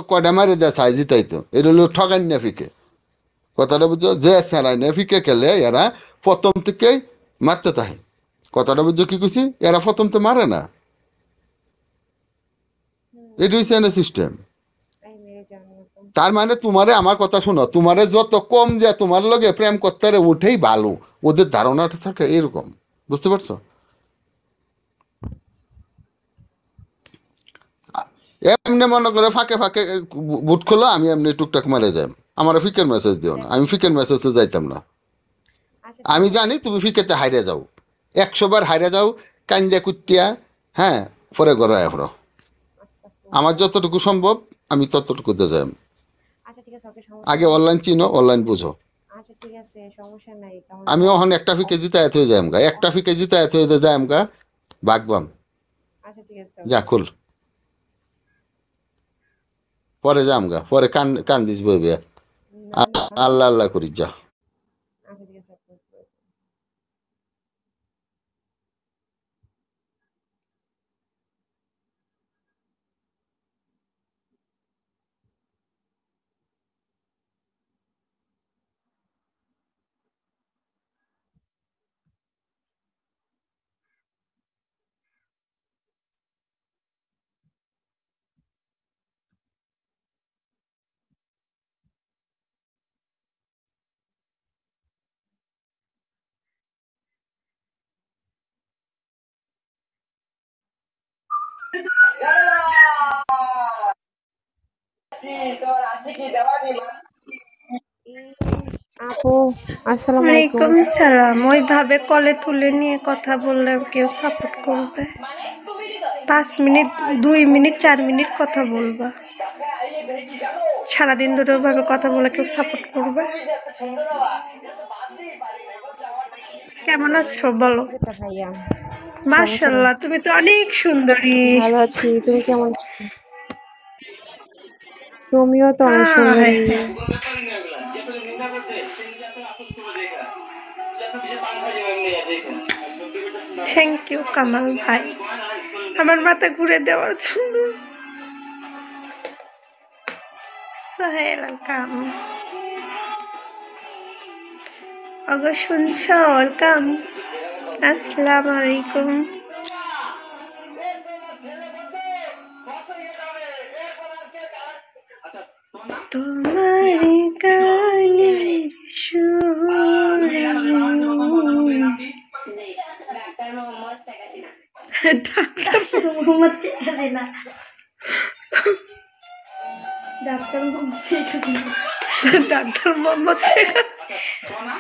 কয়টা মারি দেয় চাই জিতাই তো এটা হলো ঠগান না ফিকে কথাটা বুঝছো যে সেরাই না ফিকে খেলে এরা প্রথম থেকেই মারতে থাকে কথাটা বুঝছো কি কইছি এরা প্রথম তো মারে না এটা হচ্ছে না সিস্টেম তার মানে তোমারে আমার কথা শোনো তোমারে যত কম যে তোমার লগে প্রেম করতে উঠেই ভালো ওদের ধারণাটা থাকে এরকম বুঝতে পারছো এমনি মনে করে ফাঁকে ফাঁকে বুট খোলো আমি এমনি টুকটাক মারে যাই আমার ফিকের মেসেজ দিও না আমি ফিকের মেসেজে যাইতাম না আমি জানি তুমি ফিকেতে হাইরে যাও 100 বার হাইরে যাও কান্দে কুটিয়া হ্যাঁ পরে ঘরে এফরো আমার যতটুকু সম্ভব আমি ততটুকুতে যাই আগে অনলাইন চিনো অনলাইন বুঝো আমি ওখান একটা ফিকে জিতে এত হয়ে যাই একটা ফিকে জিতে এত হয়ে যাই বাগবাম যা খুল পরে যাম গা পরে কান্দিস বইবে আল্লাহ আল্লাহ করি যা আপু আসসালামু আলাইকুম ওয়ালাইকুম সালাম ওইভাবে কলে তুলে নিয়ে কথা বললে কেউ সাপোর্ট করবে 5 মিনিট 2 মিনিট 4 মিনিট কথা বলবা সারাদিন ধরে ওইভাবে কথা বলে কেউ সাপোর্ট করবে কেমন আছো বলো ভাইয়া মাশাআল্লাহ তুমি তো অনেক সুন্দরী ভালো আছি তুমি কেমন আছো তুমিও তো অনেক সুন্দরী থ্যাংক ইউ কামাল ভাই আমার মাথা ঘুরে দেওয়ার জন্য সোহেল কাম অগো শুনছ ওয়েলকাম আসসালামু আলাইকুম তোমার গানের সুরে doctor Mohammad Sheikh Hasina doctor Mohammad Sheikh Hasina doctor Mohammad Sheikh Hasina